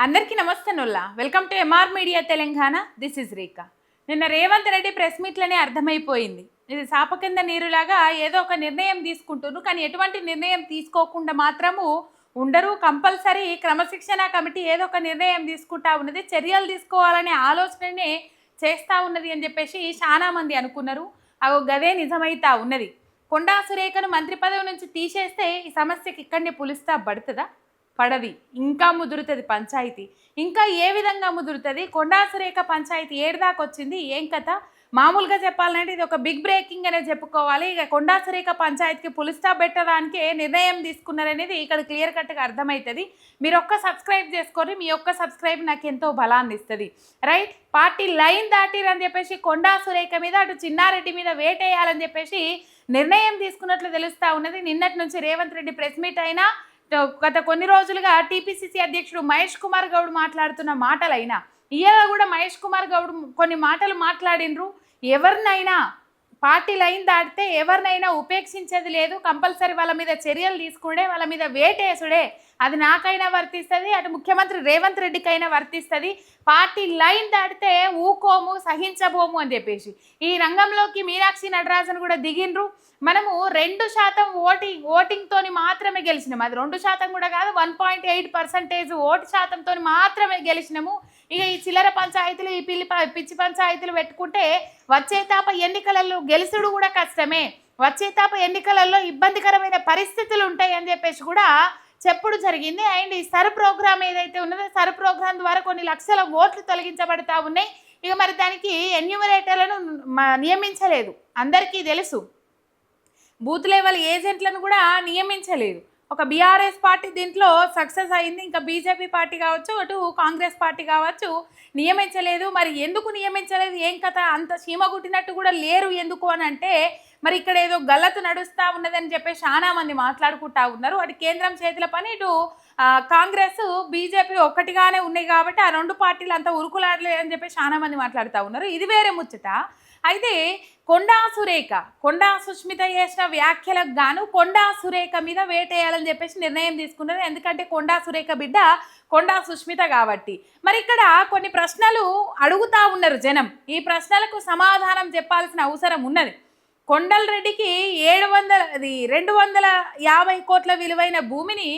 అందరికీ నమస్తే నొల్లా welcome to MR media Telangana. This is Rekha. నిన్న రేవంత్ రెడ్డి ప్రెస్ మీట్లనే అర్థమైపోయింది. ఇది సాప కింద నీరులాగా ఏదో ఒక నిర్ణయం తీసుకుంటున్నారు, కానీ ఎటువంటి నిర్ణయం తీసుకోకుండా మాత్రము ఉండరు. కంపల్సరీ క్రమశిక్షణ కమిటీ ఏదో ఒక నిర్ణయం తీసుకుంటా ఉన్నది, చర్యలు తీసుకోవాలనే ఆలోచననే చేస్తూ ఉన్నది అని చెప్పేసి చాలామంది అనుకున్నారు. అవి గదే నిజమైతా ఉన్నది. కొండా సురేఖను మంత్రి పదవి నుంచి తీసేస్తే ఈ సమస్యకి ఇక్కడనే పులిస్తా పడుతుందా? పడది. ఇంకా ముదురుతుంది పంచాయతీ. ఇంకా ఏ విధంగా ముదురుతుంది? కొండా సురేఖ పంచాయతీ ఏడుదాకా వచ్చింది, ఏం కథ? మామూలుగా చెప్పాలంటే ఇది ఒక బిగ్ బ్రేకింగ్ అనే చెప్పుకోవాలి. ఇక కొండా సురేఖ పంచాయతీకి పులిస్టాప్ పెట్టడానికే నిర్ణయం తీసుకున్నారనేది ఇక్కడ క్లియర్ కట్గా అర్థమవుతుంది. మీరు ఒక్క సబ్స్క్రైబ్ చేసుకొని, మీ ఒక్క సబ్స్క్రైబ్ నాకు ఎంతో బలాన్ని ఇస్తుంది. రైట్, పార్టీ లైన్ దాటిరని చెప్పేసి కొండా సురేఖ మీద అటు చిన్నారెడ్డి మీద వేటేయాలని చెప్పేసి నిర్ణయం తీసుకున్నట్లు తెలుస్తూ ఉన్నది. నిన్నటి నుంచి రేవంత్ రెడ్డి ప్రెస్ మీట్ అయినా, గత కొన్ని రోజులుగా టీపీసీసీ అధ్యక్షుడు మహేష్ కుమార్ గౌడ్ మాట్లాడుతున్న మాటలైనా, ఇవాళ కూడా మహేష్ కుమార్ గౌడ్ కొన్ని మాటలు మాట్లాడినరు. ఎవరినైనా పార్టీ లైన్ దాటితే ఎవరినైనా ఉపేక్షించేది లేదు, కంపల్సరీ వాళ్ళ మీద చర్యలు తీసుకునే, వాళ్ళ మీద వేటేసుడే. అది నాకైనా వర్తిస్తుంది, అటు ముఖ్యమంత్రి రేవంత్ రెడ్డికైనా వర్తిస్తుంది. పార్టీ లైన్ దాటితే ఊకోము, సహించబోము అని చెప్పేసి ఈ రంగంలోకి మీనాక్షి నటరాజన్ కూడా దిగిండ్రు. మనము 2% ఓటింగ్తో మాత్రమే గెలిచినాము. అది 2% కూడా కాదు, 1.8% ఓటు శాతంతో మాత్రమే గెలిచినాము. ఇక ఈ చిల్లర పంచాయతీలు, ఈ పిచ్చి పంచాయతీలు పెట్టుకుంటే వచ్చేతాప ఎన్నికలలో గెలుచుడు కూడా కష్టమే, వచ్చేతాప ఎన్నికలలో ఇబ్బందికరమైన పరిస్థితులు ఉంటాయి అని చెప్పేసి కూడా చెప్పుడు జరిగింది. అండ్ ఈ సర్ ప్రోగ్రామ్ ఏదైతే ఉన్నదో, సర్ ప్రోగ్రాం ద్వారా కొన్ని లక్షల ఓట్లు తొలగించబడతా ఉన్నాయి. ఇక మరి దానికి ఎన్యూమరేటర్లను నియమించలేదు, అందరికీ తెలుసు. బూత్ లెవెల్ ఏజెంట్లను కూడా నియమించలేదు. ఒక బీఆర్ఎస్ పార్టీ దీంట్లో సక్సెస్ అయింది, ఇంకా బీజేపీ పార్టీ కావచ్చు, అటు కాంగ్రెస్ పార్టీ కావచ్చు, నియమించలేదు. మరి ఎందుకు నియమించలేదు, ఏం కథ? అంత చీమ కుట్టినట్టు కూడా లేరు ఎందుకు అని అంటే, మరి ఇక్కడ ఏదో గల్లతు నడుస్తూ ఉన్నదని చెప్పేసి చాలామంది మాట్లాడుకుంటా ఉన్నారు. అటు కేంద్రం చేతుల పని, ఇటు కాంగ్రెస్ బీజేపీ ఒక్కటిగానే ఉన్నాయి కాబట్టి ఆ రెండు పార్టీలు అంతా ఉరుకులాడలే అని చెప్పేసి చాలామంది మాట్లాడుతూ ఉన్నారు. ఇది వేరే ముచ్చట. అయితే కొండా సుష్మిత చేసిన వ్యాఖ్యలకు గాను కొండా సురేఖ మీద వేటేయాలని చెప్పేసి నిర్ణయం తీసుకున్నారు. ఎందుకంటే కొండా సురేఖ బిడ్డ కొండా సుష్మిత కాబట్టి. మరి ఇక్కడ కొన్ని ప్రశ్నలు అడుగుతా ఉన్నారు జనం. ఈ ప్రశ్నలకు సమాధానం చెప్పాల్సిన అవసరం ఉన్నది. కొండల్ రెడ్డికి 250 కోట్ల విలువైన భూమిని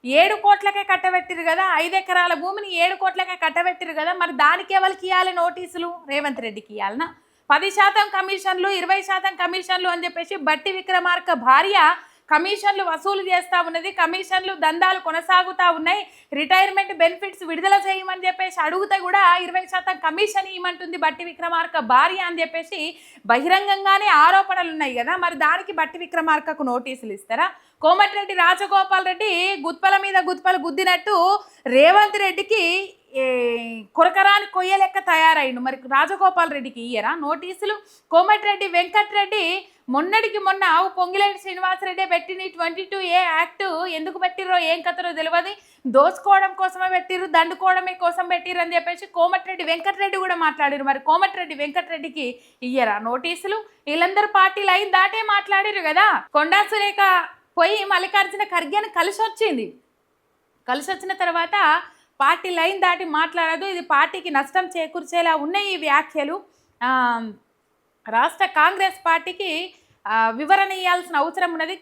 7 కోట్లకే కట్టబెట్టిరు కదా, 5 ఎకరాల భూమిని 7 కోట్లకే కట్టబెట్టిరు కదా. మరి దానికి ఎవరికి ఇవ్వాలి నోటీసులు? రేవంత్ రెడ్డికి ఇవ్వాలనా? 10% కమిషన్లు, 20% కమిషన్లు అని చెప్పేసి బట్టి విక్రమార్క భార్య కమిషన్లు వసూలు చేస్తూ ఉన్నది. కమిషన్లు దందాలు కొనసాగుతూ ఉన్నాయి. రిటైర్మెంట్ బెనిఫిట్స్ విడుదల చేయమని చెప్పేసి అడుగుతే కూడా 20% కమిషన్ ఇవ్వమంటుంది బట్టి విక్రమార్క భార్య అని చెప్పేసి బహిరంగంగానే ఆరోపణలు ఉన్నాయి కదా. మరి దానికి బట్టి విక్రమార్కకు నోటీసులు ఇస్తారా? కోమటిరెడ్డి రాజగోపాల్ రెడ్డి గుత్పల మీద గుత్పలు గుద్దినట్టు రేవంత్ రెడ్డికి కొరకరాని కొయ్య లెక్క తయారైండు. మరి రాజగోపాల్ రెడ్డికి ఇయ్యరా నోటీసులు? కోమటిరెడ్డి వెంకటరెడ్డి మొన్నటికి మొన్న పొంగిలేటి శ్రీనివాసరెడ్డి పెట్టిన 22A యాక్ట్ ఎందుకు పెట్టిర్రో ఏం కథరో తెలియదు. దోచుకోవడం కోసమే పెట్టిర్రు, దండుకోవడమే కోసం పెట్టిర్రు అని చెప్పేసి కోమటిరెడ్డి వెంకటరెడ్డి కూడా మాట్లాడిరు. మరి కోమటిరెడ్డి వెంకటరెడ్డికి ఇయ్యరా నోటీసులు? వీళ్ళందరూ పార్టీ లైన్ దాటే మాట్లాడిరు కదా. కొండా సురేఖ పోయి మల్లికార్జున ఖర్గేని కలిసి వచ్చిన తర్వాత పార్టీ లైన్ దాటి మాట్లాడదు, ఇది పార్టీకి నష్టం చేకూర్చేలా ఉన్నాయి ఈ వ్యాఖ్యలు. రాష్ట్ర కాంగ్రెస్ పార్టీకి వివరణ ఇవ్వాల్సిన అవసరం ఉన్నది,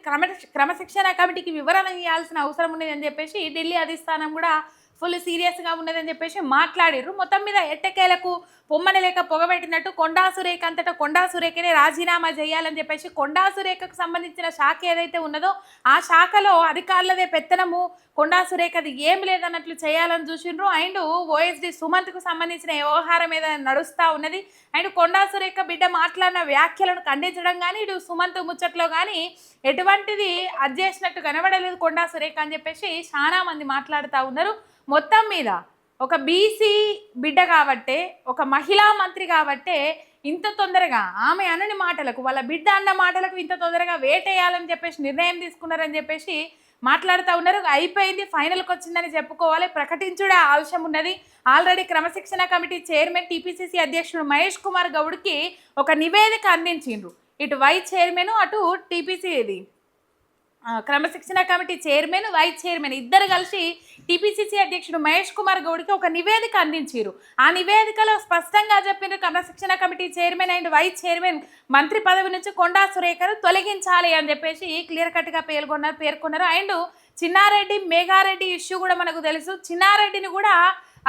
క్రమశిక్షణ కమిటీకి వివరణ ఇవ్వాల్సిన అవసరం ఉన్నది అని చెప్పేసి ఢిల్లీ అధిష్టానం కూడా ఫుల్ సీరియస్గా ఉన్నదని చెప్పేసి మాట్లాడిర్రు. మొత్తం మీద ఎట్టకేలకు పొమ్మని లేక పొగబెట్టినట్టు కొండా సురేఖ అంతటా కొండా సురేఖనే రాజీనామా చేయాలని చెప్పేసి కొండా సురేఖకు సంబంధించిన శాఖ ఏదైతే ఉన్నదో ఆ శాఖలో అధికారులదే పెత్తనము, కొండా సురేఖది ఏం లేదన్నట్లు చేయాలని చూసిండ్రు. అండ్ ఓఎస్డి సుమంత్కు సంబంధించిన వ్యవహారం ఏదైనా నడుస్తూ ఉన్నది. అండ్ కొండా సురేఖ బిడ్డ మాట్లాడిన వ్యాఖ్యలను ఖండించడం కానీ, ఇటు సుమంత్ ముచ్చట్లో కానీ ఎటువంటిది అది చేసినట్టు కనబడలేదు కొండా సురేఖ అని చెప్పేసి చాలా మంది మాట్లాడుతూ ఉన్నారు. మొత్తం మీద ఒక బీసీ బిడ్డ కాబట్టే, ఒక మహిళా మంత్రి కాబట్టే ఇంత తొందరగా ఆమె అనని మాటలకు, వాళ్ళ బిడ్డ అన్న మాటలకు ఇంత తొందరగా వేటేయాలని చెప్పేసి నిర్ణయం తీసుకున్నారని చెప్పేసి మాట్లాడుతూ ఉన్నారు. అయిపోయింది, ఫైనల్కి వచ్చిందని చెప్పుకోవాలి, ప్రకటించుడే ఆవశ్యం ఉన్నది. ఆల్రెడీ క్రమశిక్షణ కమిటీ చైర్మన్ టీపీసీసీ అధ్యక్షుడు మహేష్ కుమార్ గౌడ్కి ఒక నివేదిక అందించిండ్రు. ఇటు వైస్ చైర్మన్, అటు టీపీసీ క్రమశిక్షణ కమిటీ చైర్మన్, వైస్ చైర్మన్ ఇద్దరు కలిసి టీపీసీసీ అధ్యక్షుడు మహేష్ కుమార్ గౌడ్కి ఒక నివేదిక అందించారు. ఆ నివేదికలో స్పష్టంగా చెప్పిన క్రమశిక్షణ committee chairman and vice chairman మంత్రి పదవి నుంచి కొండా సురేఖను తొలగించాలి అని చెప్పేసి క్లియర్ కట్గా పేర్కొన్నారు. అండ్ చిన్నారెడ్డి మేఘారెడ్డి ఇష్యూ కూడా మనకు తెలుసు. చిన్నారెడ్డిని కూడా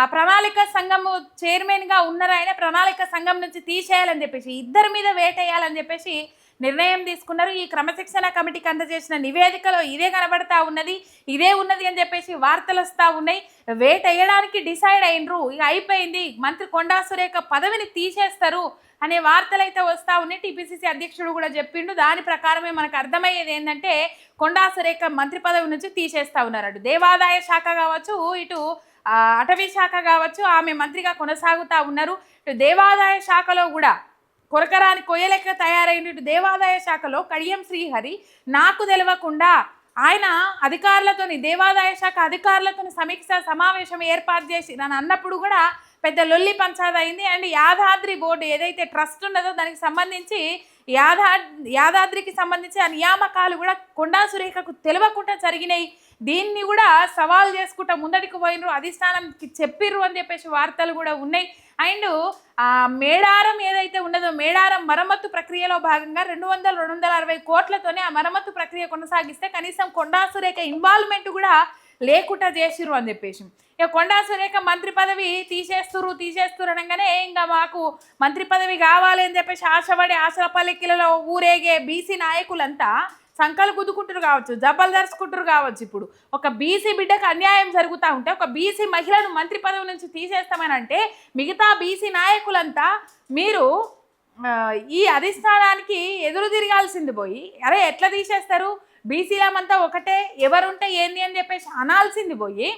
ఆ ప్రణాళిక సంఘం చైర్మన్గా ఉన్నారు, ఆయన ప్రణాళిక సంఘం నుంచి తీసేయాలని చెప్పేసి ఇద్దరి మీద వేటేయాలని చెప్పేసి నిర్ణయం తీసుకున్నారు. ఈ క్రమశిక్షణ కమిటీకి అందజేసిన నివేదికలో ఇదే కనబడతా ఉన్నది, ఇదే ఉన్నది అని చెప్పేసి వార్తలు వస్తూ ఉన్నాయి. వేటేయడానికి డిసైడ్ అయినరు, ఇక అయిపోయింది, మంత్రి కొండా సురేఖ పదవిని తీసేస్తారు అనే వార్తలు అయితే వస్తూ ఉన్నాయి. టీపీసీసీ అధ్యక్షుడు కూడా చెప్పిండు. దాని ప్రకారమే మనకు అర్థమయ్యేది ఏంటంటే కొండా సురేఖ మంత్రి పదవి నుంచి తీసేస్తూ ఉన్నారు. అటు దేవాదాయ శాఖ కావచ్చు, ఇటు అటవీ శాఖ కావచ్చు, ఆమె మంత్రిగా కొనసాగుతూ ఉన్నారు. ఇటు దేవాదాయ శాఖలో కూడా కొరకరాని కొయ్యలెక్క తయారైన ఇటు దేవాదాయ శాఖలో కడియం శ్రీహరి నాకు తెలియకుండా ఆయన అధికారులతోని దేవాదాయ శాఖ అధికారులతో సమీక్ష సమావేశం ఏర్పాటు చేసి నన్ను అన్నప్పుడు కూడా పెద్ద లొల్లి పంచాది అయింది. అండ్ యాదాద్రి బోర్డు ఏదైతే ట్రస్ట్ ఉన్నదో దానికి సంబంధించి యాదాద్రికి సంబంధించి ఆ నియామకాలు కూడా కొండా సురేఖకు తెలియకుండా జరిగినాయి. దీన్ని కూడా సవాల్ చేసుకుంటా ముందడికి పోయినరు, అధిష్టానంకి చెప్పిర్రు అని చెప్పేసి వార్తలు కూడా ఉన్నాయి. అండ్ మేడారం ఏదైతే ఉన్నదో మేడారం మరమ్మత్తు ప్రక్రియలో భాగంగా 200-260 కోట్లతోనే ఆ మరమ్మత్తు ప్రక్రియ కొనసాగిస్తే కనీసం కొండా సురేఖ ఇన్వాల్వ్మెంట్ కూడా లేకుండా చేసిర్రు అని చెప్పేసి ఇక కొండా సురేఖ మంత్రి పదవి తీసేస్తురు అనగానే ఇంకా మాకు మంత్రి పదవి కావాలి అని చెప్పేసి ఆశపడి ఆశలపల్లికిలలో ఊరేగే బీసీ నాయకులంతా సంకలు గుద్దుకుంటారు కావచ్చు, జబ్బలు దరుచుకుంటారు కావచ్చు. ఇప్పుడు ఒక బీసీ బిడ్డకు అన్యాయం జరుగుతూ ఉంటే ఒక బీసీ మహిళను మంత్రి పదవి నుంచి తీసేస్తామని అంటే మిగతా బీసీ నాయకులంతా మీరు ఈ అధిష్టానానికి ఎదురు తిరగాల్సింది పోయి అరే ఎట్లా తీసేస్తారు, బీసీలమంతా ఒకటే, ఎవరుంటే ఏంది అని చెప్పేసి అనాల్సింది పోయి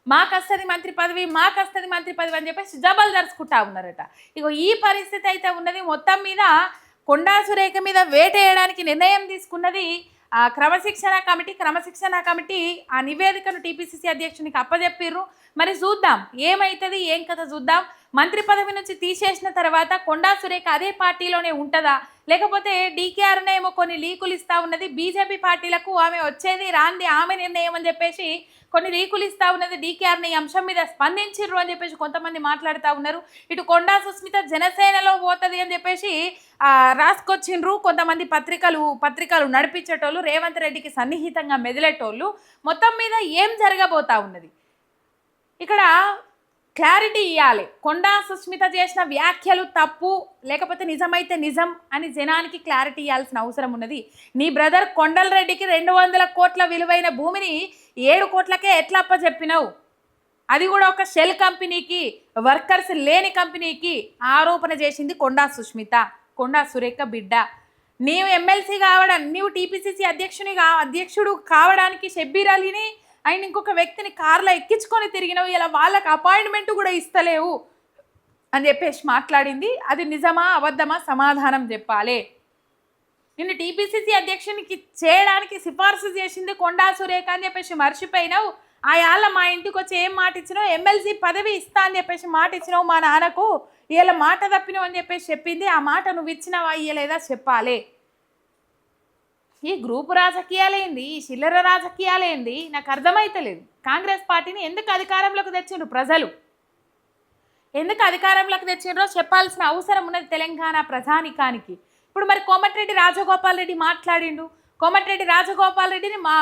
మాకస్తది మంత్రి పదవి అని చెప్పేసి జబ్బలు దరుచుకుంటా ఉన్నారట. ఇగో ఈ పరిస్థితి అయితే ఉన్నది. మొత్తం మీద కొండా సురేఖ మీద వేటేయడానికి నిర్ణయం తీసుకున్నది క్రమశిక్షణ కమిటీ ఆ నివేదికను టీపీసీసీ అధ్యక్షునికి అప్పచెప్పిర్రు. మరి చూద్దాం ఏమవుతుంది, ఏం కథ చూద్దాం. మంత్రి పదవి నుంచి తీసేసిన తర్వాత కొండా సురేఖ అదే పార్టీలోనే ఉంటుందా, లేకపోతే డీకేఆర్నే ఏమో కొన్ని లీకులు ఇస్తూ ఉన్నది, బీజేపీ పార్టీలకు ఆమె వచ్చేది రాంది ఆమె నిర్ణయం అని చెప్పేసి కొన్ని లీకులు ఇస్తూ ఉన్నది, డీకేఆర్ని ఈ అంశం మీద స్పందించిర్రు అని చెప్పేసి కొంతమంది మాట్లాడుతూ ఉన్నారు. ఇటు కొండా జనసేనలో పోతుంది అని చెప్పేసి రాసుకొచ్చిండ్రు కొంతమంది పత్రికలు నడిపించేటోళ్ళు, రేవంత్ రెడ్డికి సన్నిహితంగా మెదిలేటోళ్ళు. మొత్తం మీద ఏం జరగబోతా ఉన్నది ఇక్కడ క్లారిటీ ఇవ్వాలి. కొండా సుస్మిత చేసిన వ్యాఖ్యలు తప్పు లేకపోతే నిజమైతే నిజం అని జనానికి క్లారిటీ ఇవ్వాల్సిన అవసరం ఉన్నది. నీ బ్రదర్ కొండలరెడ్డికి 200 కోట్ల విలువైన భూమిని 7 కోట్లకే ఎట్లా అప్పచెప్పినావు, అది కూడా ఒక షెల్ కంపెనీకి, వర్కర్స్ లేని కంపెనీకి ఆరోపణ చేసింది కొండా సురేఖ బిడ్డ. నీవు ఎమ్మెల్సీ నీవు టీపీసీసీ అధ్యక్షుడు కావడానికి షబ్బీర్ అలీని అండ్ ఇంకొక వ్యక్తిని కార్లో ఎక్కించుకొని తిరిగినవు, ఇలా వాళ్ళకి అపాయింట్మెంట్ కూడా ఇస్తలేవు అని చెప్పేసి మాట్లాడింది. అది నిజమా అబద్ధమా సమాధానం చెప్పాలి. నిన్ను టీపీసీసీ అధ్యక్షునికి చేయడానికి సిఫార్సు చేసింది కొండా సురేఖ అని చెప్పేసి మర్చిపోయినావు. ఆ యాళ్ళ మా ఇంటికి వచ్చి ఏం మాట ఇచ్చినావు, ఎమ్మెల్సీ పదవి ఇస్తా అని చెప్పేసి మాట ఇచ్చినావు మా నాన్నకు, ఇలా మాట తప్పినావు అని చెప్పేసి చెప్పింది. ఆ మాట నువ్వు ఇచ్చినావా ఇయ్యలేదా చెప్పాలి. ఈ గ్రూపు రాజకీయాలేంది, ఈ చిల్లర రాజకీయాలేంది నాకు అర్థమైతలేదు. కాంగ్రెస్ పార్టీని ఎందుకు అధికారంలోకి తెచ్చిండ్రు ప్రజలు, ఎందుకు అధికారంలోకి తెచ్చిండ్రో చెప్పాల్సిన అవసరం ఉన్నది తెలంగాణ ప్రజానికానికి. ఇప్పుడు మరి కోమటిరెడ్డి రాజగోపాల్ రెడ్డి మాట్లాడిండు. కోమటిరెడ్డి రాజగోపాల్ రెడ్డిని మా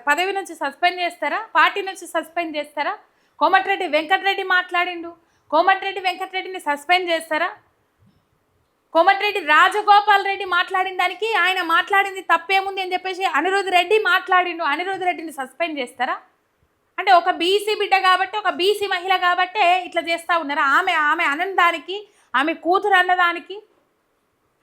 పదవి నుంచి సస్పెండ్ చేస్తారా, పార్టీ నుంచి సస్పెండ్ చేస్తారా? కోమటిరెడ్డి వెంకటరెడ్డి మాట్లాడిండు. కోమటిరెడ్డి వెంకటరెడ్డిని సస్పెండ్ చేస్తారా? కోమటిరెడ్డి రాజగోపాల్ రెడ్డి మాట్లాడిన దానికి ఆయన మాట్లాడింది తప్పేముంది అని చెప్పేసి అనిరుద్ రెడ్డి మాట్లాడిండు. అనిరుద్ రెడ్డిని సస్పెండ్ చేస్తారా? అంటే ఒక బీసీ బిడ్డ కాబట్టి, ఒక బీసీ మహిళ కాబట్టే ఇట్లా చేస్తూ ఉన్నారా? ఆమె అన్నదానికి, ఆమె కూతురు అన్నదానికి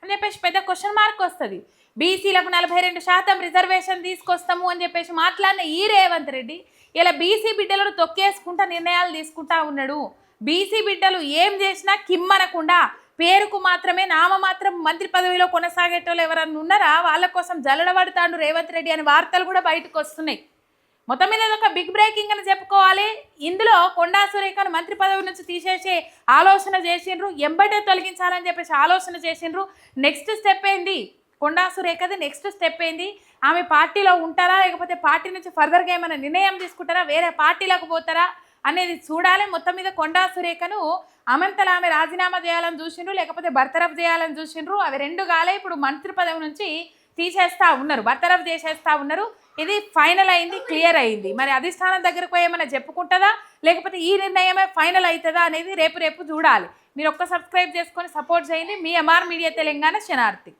అని చెప్పేసి పెద్ద క్వశ్చన్ మార్క్ వస్తుంది. బీసీలకు 42% రిజర్వేషన్ తీసుకొస్తాము అని చెప్పేసి మాట్లాడిన ఈ రేవంత్ రెడ్డి ఇలా బీసీ బిడ్డలను తొక్కేసుకుంటా నిర్ణయాలు తీసుకుంటా ఉన్నాడు. బీసీ బిడ్డలు ఏం చేసినా కిమ్మనకుండా పేరుకు మాత్రమే నామమాత్రం మంత్రి పదవిలో కొనసాగేటోళ్ళు ఎవరన్నా ఉన్నారా, వాళ్ళ కోసం జల్లడబడతాడు రేవంత్ రెడ్డి అనే వార్తలు కూడా బయటకు వస్తున్నాయి. మొత్తం మీద ఒక బిగ్ బ్రేకింగ్ అని చెప్పుకోవాలి. ఇందులో కొండా సురేఖను మంత్రి పదవి నుంచి తీసేసే ఆలోచన చేసిండ్రు, ఎంబటే తొలగించాలని చెప్పేసి ఆలోచన చేసిండ్రు. నెక్స్ట్ స్టెప్ ఏంది కొండా సురేఖది, నెక్స్ట్ స్టెప్ ఏంది ఆమె పార్టీలో ఉంటారా, లేకపోతే పార్టీ నుంచి ఫర్దర్గా ఏమైనా నిర్ణయం తీసుకుంటారా, వేరే పార్టీలకు పోతారా అనేది చూడాలి. మొత్తం మీద కొండా సురేఖను అమంతల ఆమె రాజీనామా చేయాలని చూసిండ్రు, లేకపోతే బర్తరఫ్ చేయాలని చూసిండ్రు. అవి రెండు కాలే ఇప్పుడు మంత్రి పదవి నుంచి తీసేస్తా ఉన్నారు, బర్తరఫ్ చేసేస్తా ఉన్నారు. ఇది ఫైనల్ అయింది, క్లియర్ అయింది. మరి అధిష్టానం దగ్గరకు ఏమైనా చెప్పుకుంటుందా, లేకపోతే ఈ నిర్ణయమే ఫైనల్ అవుతుందా అనేది రేపు చూడాలి. మీరు ఒక్క సబ్స్క్రైబ్ చేసుకొని సపోర్ట్ చేయండి. మీ ఎంఆర్ మీడియా తెలంగాణ శనార్థి.